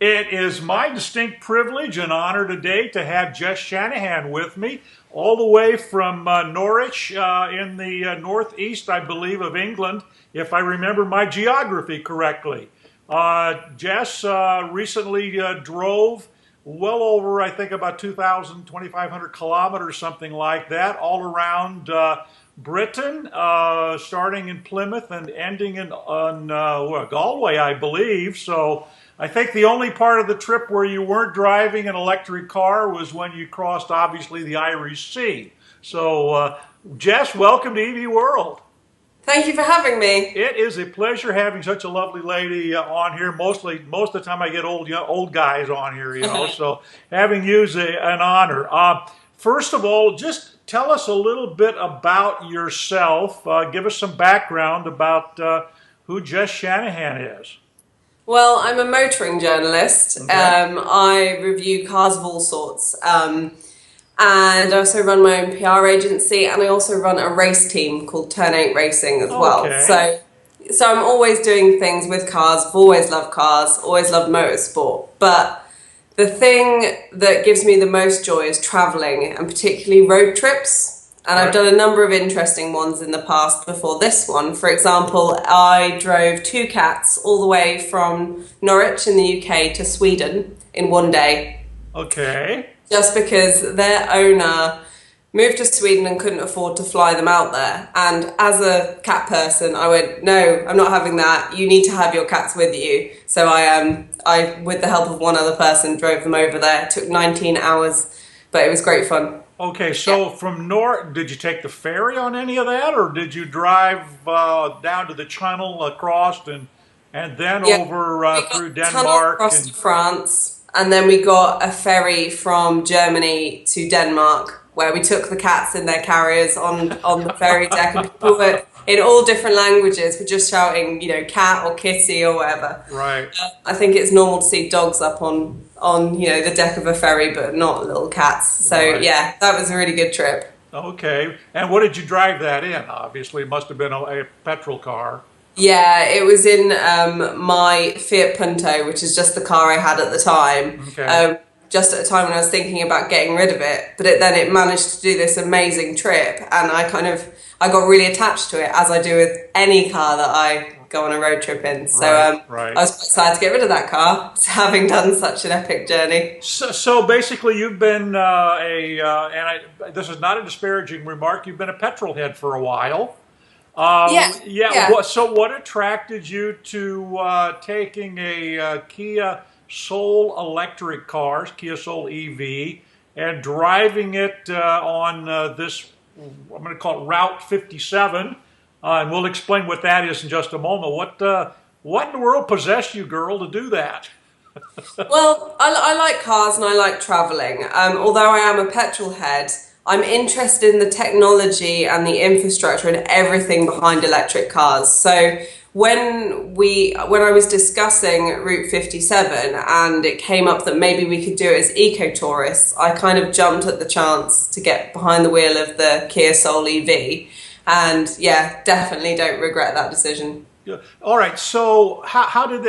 It is my distinct privilege and honor today to have Jess Shanahan with me, all the way from Norwich in the northeast, I believe, of England, if I remember my geography correctly. Jess recently drove well over, I think, about 2,000, 2,500 kilometers, something like that, all around Britain, starting in Plymouth and ending in Galway, I believe. So I think the only part of the trip where you weren't driving an electric car was when you crossed, obviously, the Irish Sea. So, Jess, welcome to EV World. Thank you for having me. It is a pleasure having such a lovely lady on here. Most of the time I get old guys on here, so having you is an honor. First of all, just tell us a little bit about yourself. Give us some background about who Jess Shanahan is. Well, I'm a motoring journalist. Okay. I review cars of all sorts. And I also run my own PR agency, and I also run a race team called Turn 8 Racing as well. So I'm always doing things with cars. I've always loved cars, always loved motorsport. But the thing that gives me the most joy is traveling, and particularly road trips. And I've done a number of interesting ones in the past before this one. For example, I drove 2 cats all the way from Norwich in the UK to Sweden in one day. Okay. Just because their owner moved to Sweden and couldn't afford to fly them out there. And as a cat person, I went, no, I'm not having that. You need to have your cats with you. So I, with the help of one other person, drove them over there. It took 19 hours, but it was great fun. Okay, so from North, did you take the ferry on any of that, or did you drive down to the Channel across and then over through Denmark? Across to France, and then we got a ferry from Germany to Denmark, where we took the cats in their carriers on the ferry deck, and people were in all different languages were just shouting, cat or kitty or whatever. Right. I think it's normal to see dogs up on the deck of a ferry, but not little cats. So yeah, that was a really good trip. Okay. And what did you drive that in? Obviously, it must have been a petrol car. Yeah, it was in my Fiat Punto, which is just the car I had at the time. Okay. Just at a time when I was thinking about getting rid of it, but then it managed to do this amazing trip, and I got really attached to it, as I do with any car that I go on a road trip in. So I was quite excited to get rid of that car, having done such an epic journey. So basically, you've been this is not a disparaging remark, you've been a petrol head for a while. Yeah. So what attracted you to taking a Kia Soul electric cars, Kia Soul EV, and driving it on this, I'm going to call it Route 57, and we'll explain what that is in just a moment. What in the world possessed you, girl, to do that? Well, I like cars and I like traveling. Although I am a petrol head, I'm interested in the technology and the infrastructure and everything behind electric cars. So when I was discussing Route 57 and it came up that maybe we could do it as eco-tourists, I kind of jumped at the chance to get behind the wheel of the Kia Soul EV. And yeah, definitely don't regret that decision. Yeah. All right. So how did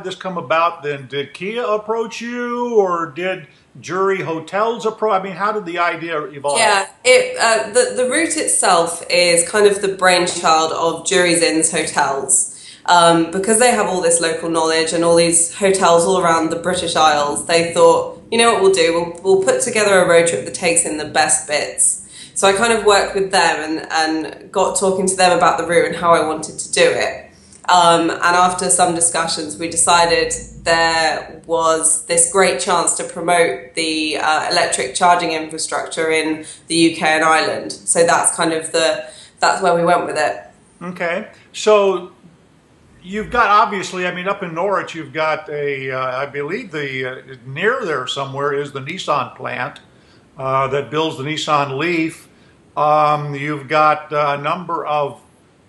this come about then? Did Kia approach you, or did Jury Hotels approach? I mean, how did the idea evolve? Yeah, the route itself is kind of the brainchild of Jury's Inn's Hotels. Because they have all this local knowledge and all these hotels all around the British Isles, they thought, you know what we'll do? We'll put together a road trip that takes in the best bits. So I kind of worked with them and got talking to them about the route and how I wanted to do it. And after some discussions, we decided there was this great chance to promote the electric charging infrastructure in the UK and Ireland. So that's that's where we went with it. Okay. So you've got, obviously, I mean, up in Norwich, you've got I believe near there somewhere is the Nissan plant that builds the Nissan Leaf. You've got a number of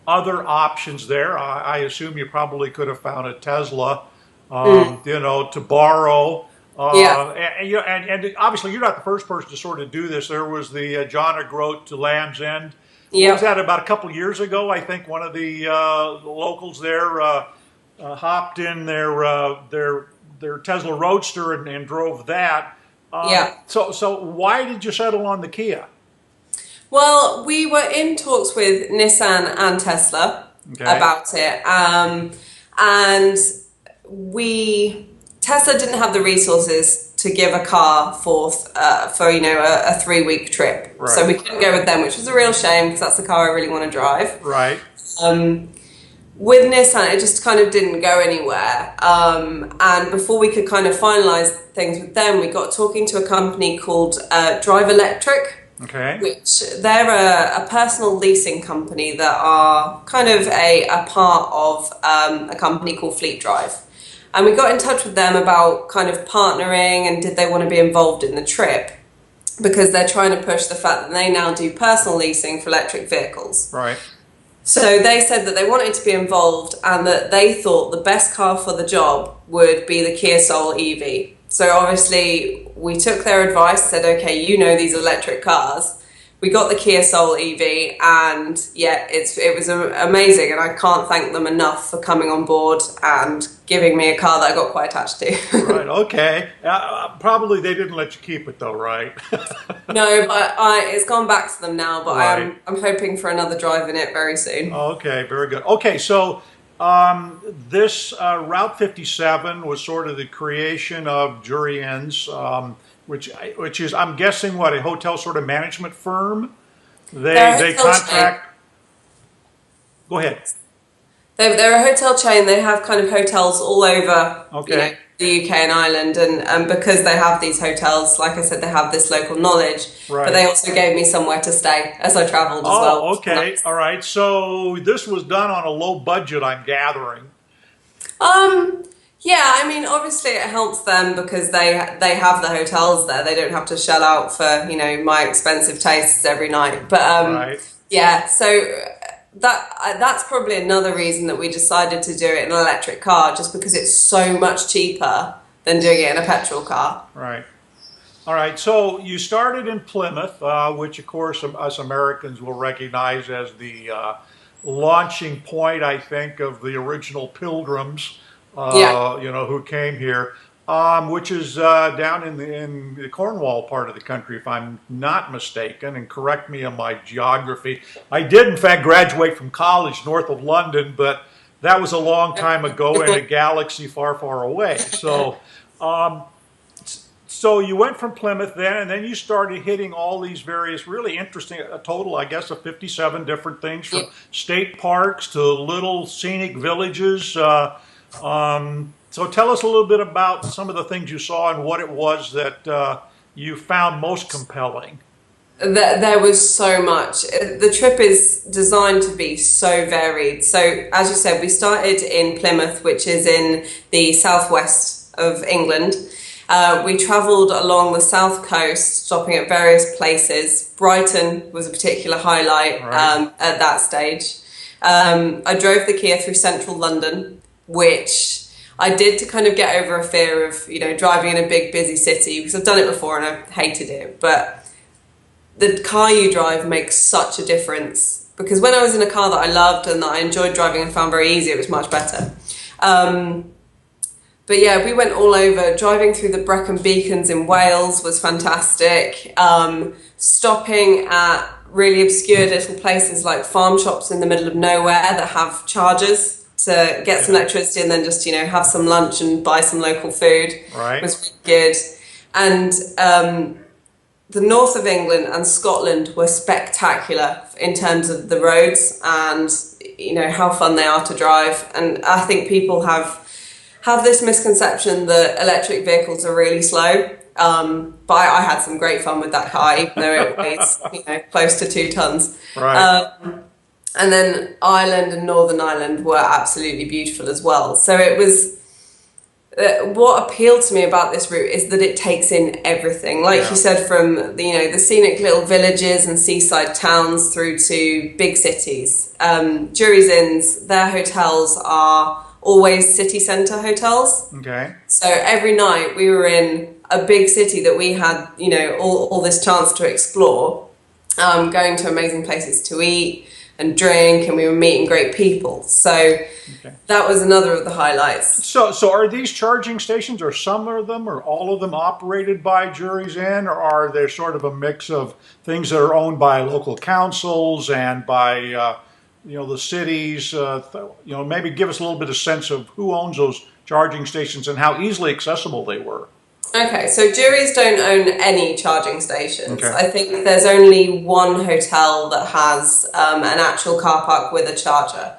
other options there. I assume you probably could have found a Tesla, to borrow. And obviously you're not the first person to sort of do this. There was the John O'Groat to Land's End. What was that, about a couple of years ago? I think one of the locals there hopped in their their Tesla Roadster and drove that. Yeah. So why did you settle on the Kia? Well, we were in talks with Nissan and Tesla about it, and Tesla didn't have the resources to give a car forth for a 3-week trip, Right. So we couldn't go with them, which was a real shame because that's the car I really want to drive. Right. With Nissan, it just kind of didn't go anywhere. And before we could kind of finalize things with them, we got talking to a company called Drive Electric. Okay. Which they're a personal leasing company that are kind of a part of a company called Fleet Drive. And we got in touch with them about kind of partnering and did they want to be involved in the trip because they're trying to push the fact that they now do personal leasing for electric vehicles. Right. So they said that they wanted to be involved and that they thought the best car for the job would be the Kia Soul EV. So obviously we took their advice, said, okay, these electric cars. We got the Kia Soul EV and it was amazing and I can't thank them enough for coming on board and giving me a car that I got quite attached to. Right, okay. Probably they didn't let you keep it though, right? No, but it's gone back to them now, but Right. I'm hoping for another drive in it very soon. Okay, very good. Okay, so this Route 57 was sort of the creation of Jury Inns, which is, I'm guessing, what, a hotel sort of management firm? They contract. Go ahead. They're a hotel chain. They have kind of hotels all over Okay. the UK and Ireland, and because they have these hotels, like I said, they have this local knowledge. Right. But they also gave me somewhere to stay as I travelled as well. Oh, okay. Nice. All right. So this was done on a low budget, I'm gathering. Yeah, I mean, obviously it helps them because they have the hotels there. They don't have to shell out for, my expensive tastes every night. But Right. yeah, so that's probably another reason that we decided to do it in an electric car, just because it's so much cheaper than doing it in a petrol car. Right. All right. So you started in Plymouth, which of course us Americans will recognize as the launching point, I think, of the original pilgrims. Who came here, which is down in the Cornwall part of the country, if I'm not mistaken, and correct me on my geography. I did, in fact, graduate from college north of London, but that was a long time ago in a galaxy far, far away. So, so you went from Plymouth then, and then you started hitting all these various really interesting, a total, I guess, of 57 different things, from state parks to little scenic villages. So tell us a little bit about some of the things you saw and what it was that you found most compelling. There was so much. The trip is designed to be so varied. So, as you said, we started in Plymouth, which is in the southwest of England. We travelled along the south coast, stopping at various places. Brighton was a particular highlight at that stage. I drove the Kia through central London, which I did to kind of get over a fear of, driving in a big busy city, because I've done it before and I hated it. But the car you drive makes such a difference, because when I was in a car that I loved and that I enjoyed driving and found very easy, it was much better. But yeah, we went all over. Driving through the Brecon Beacons in Wales was fantastic. Stopping at really obscure little places like farm shops in the middle of nowhere that have chargers to get some electricity, and then just, have some lunch and buy some local food. Right. Was really good. And the north of England and Scotland were spectacular in terms of the roads and, how fun they are to drive. And I think people have this misconception that electric vehicles are really slow. But I had some great fun with that car, even though it weighs, close to 2 tons. Right. And then Ireland and Northern Ireland were absolutely beautiful as well. So it was, what appealed to me about this route is that it takes in everything. Like you said, from the scenic little villages and seaside towns through to big cities. Jury's Inns, their hotels are always city centre hotels. Okay. So every night we were in a big city that we had, all this chance to explore, going to amazing places to eat, and drink, and we were meeting great people. So that was another of the highlights. So are these charging stations, or some of them, or all of them operated by Jury's Inn, or are there sort of a mix of things that are owned by local councils and by the cities? Maybe give us a little bit of sense of who owns those charging stations and how easily accessible they were. Okay, so Juries don't own any charging stations. Okay. I think there's only one hotel that has an actual car park with a charger.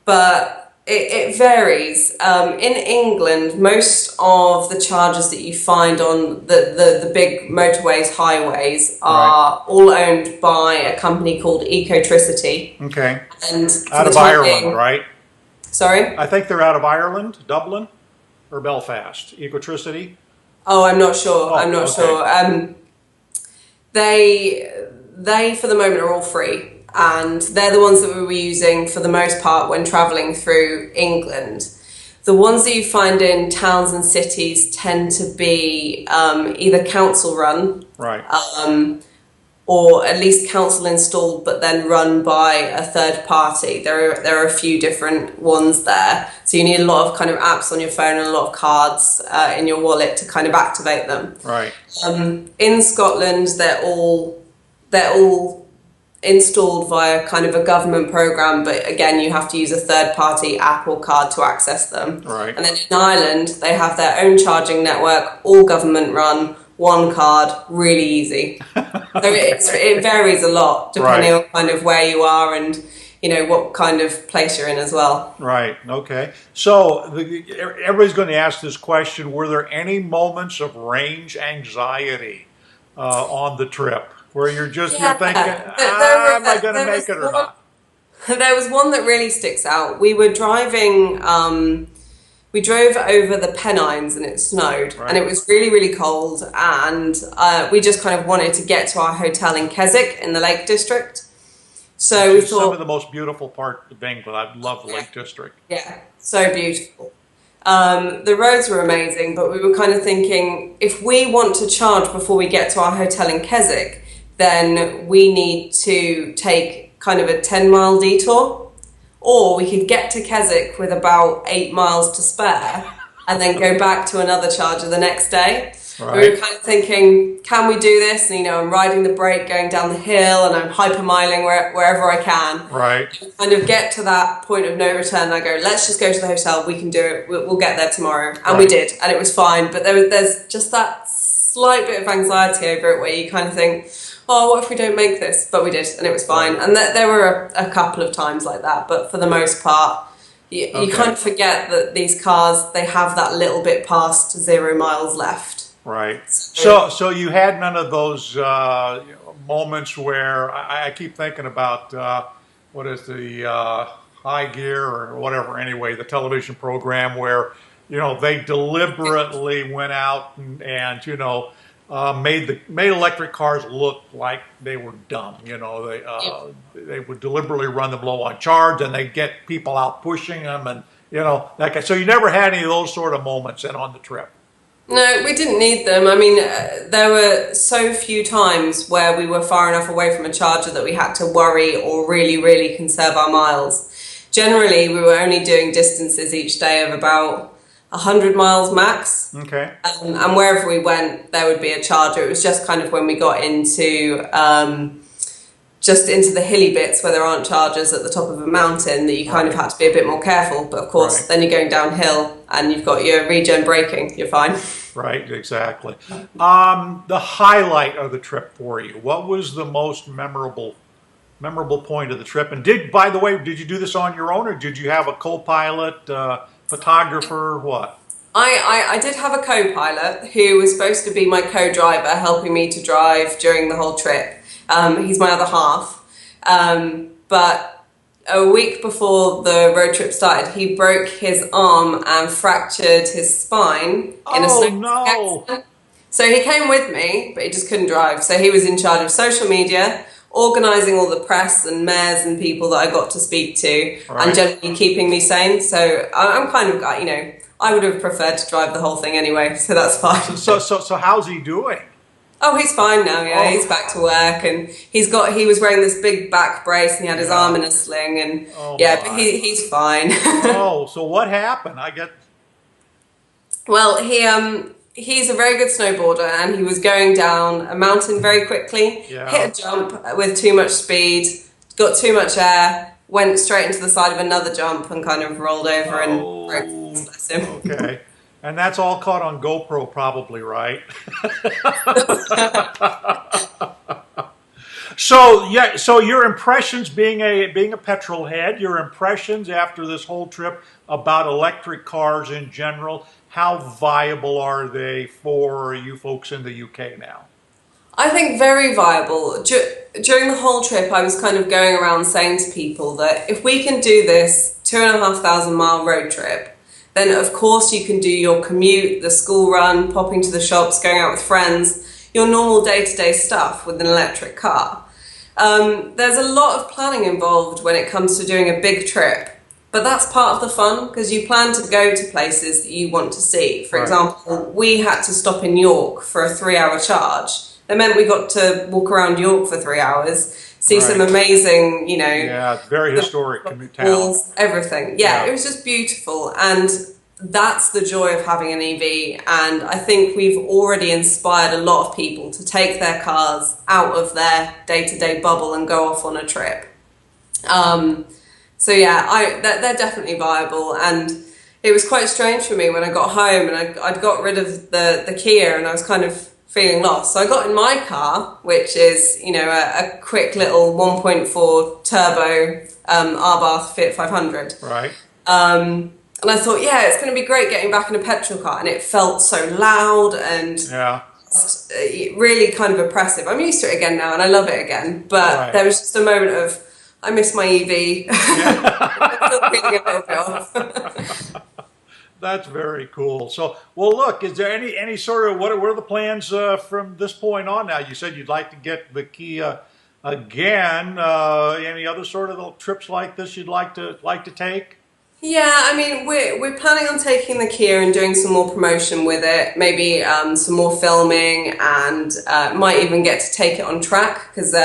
But it varies. In England, most of the chargers that you find on the big motorways, highways, are all owned by a company called Ecotricity. Okay. And out of Ireland, right? Sorry? I think they're out of Ireland, Dublin, or Belfast. Ecotricity? Oh, I'm not sure. I'm not okay. sure. They, for the moment, are all free. And they're the ones that we were using for the most part when travelling through England. The ones that you find in towns and cities tend to be either council run, right, or at least council installed, but then run by a third party. There are a few different ones there. So you need a lot of kind of apps on your phone and a lot of cards in your wallet to kind of activate them. Right. In Scotland, they're all installed via kind of a government program, but again, you have to use a third-party app or card to access them. Right. And then in Ireland, they have their own charging network, all government-run, one card, really easy. So it varies a lot depending on kind of where you are and what kind of place you're in as well. Right. Okay. So everybody's going to ask this question: were there any moments of range anxiety on the trip? Where you're thinking, am I going to make it or not? There was one that really sticks out. We were driving, we drove over the Pennines and it snowed, and it was really, really cold, and we just kind of wanted to get to our hotel in Keswick in the Lake District. So we thought, some of the most beautiful part of England. I love the Lake District. Yeah, so beautiful. The roads were amazing, but we were kind of thinking, if we want to charge before we get to our hotel in Keswick, then we need to take kind of a 10-mile detour, or we could get to Keswick with about 8 miles to spare and then go back to another charger the next day. Right. We were kind of thinking, can we do this? And, I'm riding the brake going down the hill and I'm hypermiling wherever I can. Right. Kind of get to that point of no return and I go, let's just go to the hotel. We can do it. We'll get there tomorrow. And we did. And it was fine. But there's just that slight bit of anxiety over it where you kind of think, oh, what if we don't make this? But we did, and it was fine. And there were a couple of times like that, but for the most part, you kind of forget that these cars, they have that little bit past 0 miles left. Right. So you had none of those moments where I keep thinking about what is the High Gear or whatever, anyway, the television program where they deliberately went out and made electric cars look like they were dumb. They would deliberately run them low on charge, and they'd get people out pushing them, and that kind. So you never had any of those sort of moments on the trip. No, we didn't need them. I mean, there were so few times where we were far enough away from a charger that we had to worry or really, really conserve our miles. Generally, we were only doing distances each day of about 100 miles max. Okay. And wherever we went, there would be a charger. It was just kind of when we got into the hilly bits where there aren't chargers at the top of a mountain that you kind of had to be a bit more careful. But of course, then you're going downhill and you've got your regen braking. You're fine. Right, exactly. The highlight of the trip for you. What was the most memorable point of the trip? And by the way, did you do this on your own, or did you have a co-pilot, photographer, what? I did have a co-pilot who was supposed to be my co-driver, helping me to drive during the whole trip. He's my other half. But a week before the road trip started, he broke his arm and fractured his spine in a snow accident. So he came with me, but he just couldn't drive. So he was in charge of social media, organising all the press and mayors and people that I got to speak to, and generally keeping me sane. So I'm kind of, I would have preferred to drive the whole thing anyway, so that's fine. So how's he doing? Oh, he's fine now. Yeah, Oh, he's back to work, and he was wearing this big back brace, and he had his arm yeah. in a sling, and Oh yeah, but my. he's fine. Oh, so what happened? I get. Well, he's a very good snowboarder, and he was going down a mountain very quickly, Yeah. hit a jump with too much speed, got too much air, went straight into the side of another jump, and kind of rolled over and broke his Oh, leg, bless him. okay. And that's all caught on GoPro, probably, right? So yeah, so your impressions being a petrol head, your impressions after this whole trip about electric cars in general, how viable are they for you folks in the UK now? I think very viable. During the whole trip, I was kind of going around saying to people that if we can do this 2,500 mile road trip, then of course you can do your commute, the school run, popping to the shops, going out with friends, your normal day-to-day stuff with an electric car. There's a lot of planning involved when it comes to doing a big trip, but that's part of the fun because you plan to go to places that you want to see. For Right. example, we had to stop in York for a 3 hour charge. That meant we got to walk around York for 3 hours, see some Right. amazing, Yeah, it's very the historic town. walls, everything. Yeah, Yeah. it was just beautiful. And that's the joy of having an EV. And I think we've already inspired a lot of people to take their cars out of their day-to-day bubble and go off on a trip. So yeah, they're definitely viable. And it was quite strange for me when I got home and I'd got rid of the Kia and I was kind of feeling lost. So I got in my car, which is, a quick little 1.4 turbo Abarth Fiat 500. Right. And I thought, yeah, it's going to be great getting back in a petrol car. And it felt so loud and Yeah. just, really kind of oppressive. I'm used to it again now and I love it again. But Right. there was just a moment of, I miss my EV. I'm Yeah. still feeling a little bit off. That's very cool. So, well, look, is there any sort of what are the plans from this point on? Now, you said you'd like to get the Kia again. Any other sort of trips like this you'd like to take? Yeah, I mean, we're planning on taking the Kia and doing some more promotion with it, maybe some more filming, and might even get to take it on track because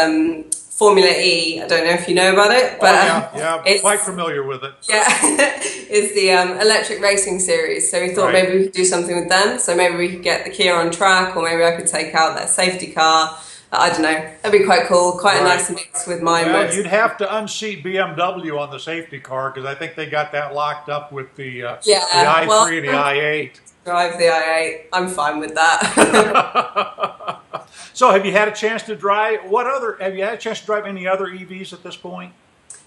Formula E, I don't know if you know about it, but Yeah, it's quite familiar with it. yeah, it's the electric racing series. So we thought Right. maybe we could do something with them. So maybe we could get the Kia on track, or maybe I could take out their safety car. I don't know. That'd be quite cool. Quite a Right. nice mix with my Well, motorsport. you'd have to unseat BMW on the safety car because I think they got that locked up with the Yeah, i3 well, and the i8. drive the i8. I'm fine with that. So, have you had a chance to drive? Have you had a chance to drive any other EVs at this point?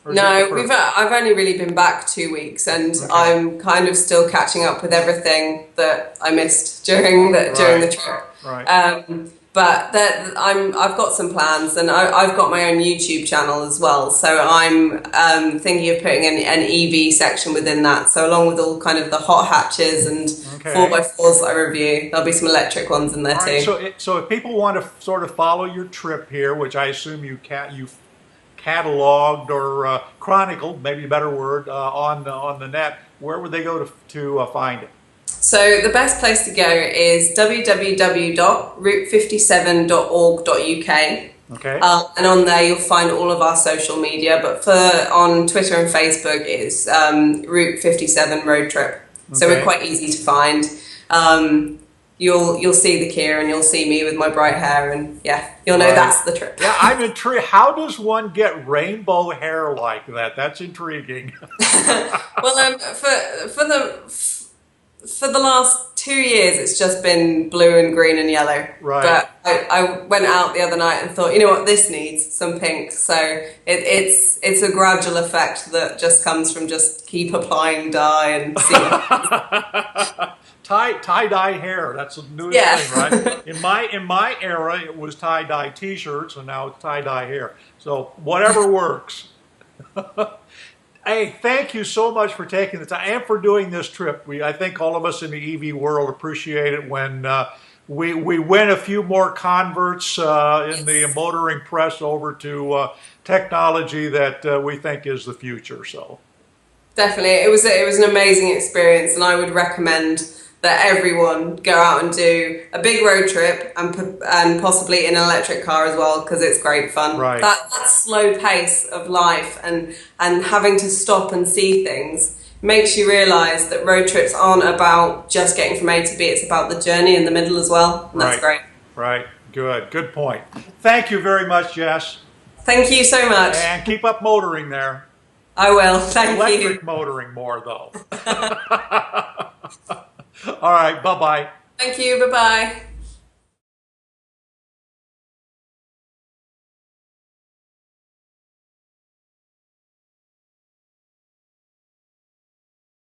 Or is it No, the first? I've only really been back 2 weeks, and Okay. I'm kind of still catching up with everything that I missed during the trip. Right. But I've got some plans, and I've got my own YouTube channel as well. So I'm thinking of putting an EV section within that. So along with all kind of the hot hatches and Okay. 4x4s that I review, there'll be some electric ones in there All too. right, so if people want to sort of follow your trip here, which I assume you've cataloged or chronicled, maybe a better word, on the net, where would they go to find it? So the best place to go is www.route57.org.uk. Okay. And on there you'll find all of our social media, but on Twitter and Facebook it's Route 57 Road Trip. So Okay. we're quite easy to find. You'll see the Kia and you'll see me with my bright hair, and yeah, you'll know Right. that's the trip. Yeah, I'm intrigued. How does one get rainbow hair like that? That's intriguing. Well, for the last 2 years, it's just been blue and green and yellow. Right. But I went out the other night and thought, you know what, this needs some pink. So it's a gradual effect that just comes from just keep applying dye and see. Tie-dye hair. That's the newest Yeah. thing, right? In my era, it was tie-dye T-shirts, and now it's tie-dye hair. So whatever works. Hey, thank you so much for taking the time and for doing this trip. I think all of us in the EV world appreciate it when we win a few more converts in the motoring press over to technology that we think is the future. So Definitely, it was an amazing experience, and I would recommend that everyone go out and do a big road trip and possibly in an electric car as well, because it's great fun. Right. That slow pace of life and having to stop and see things makes you realise that road trips aren't about just getting from A to B, it's about the journey in the middle as well, and that's great. Right, good point. Thank you very much, Jess. Thank you so much. And keep up motoring there. I will, thank you. Electric motoring more, though. All right, bye-bye. Thank you, bye-bye.